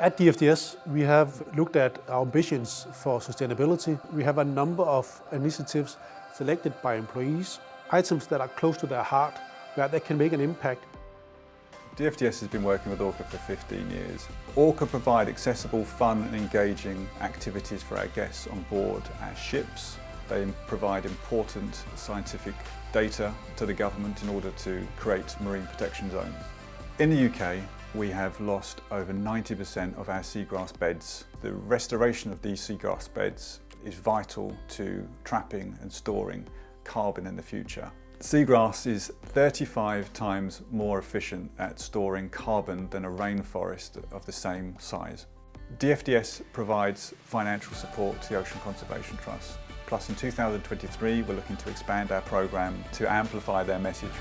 At DFDS, we have looked at our ambitions for sustainability. We have a number of initiatives selected by employees, items that are close to their heart, where they can make an impact. DFDS has been working with ORCA for 15 years. ORCA provide accessible, fun and engaging activities for our guests on board our ships. They provide important scientific data to the government in order to create marine protection zones. In the UK, we have lost over 90% of our seagrass beds. The restoration of these seagrass beds is vital to trapping and storing carbon in the future. Seagrass is 35 times more efficient at storing carbon than a rainforest of the same size. DFDS provides financial support to the Ocean Conservation Trust. Plus in 2023 we're looking to expand our programme to amplify their message.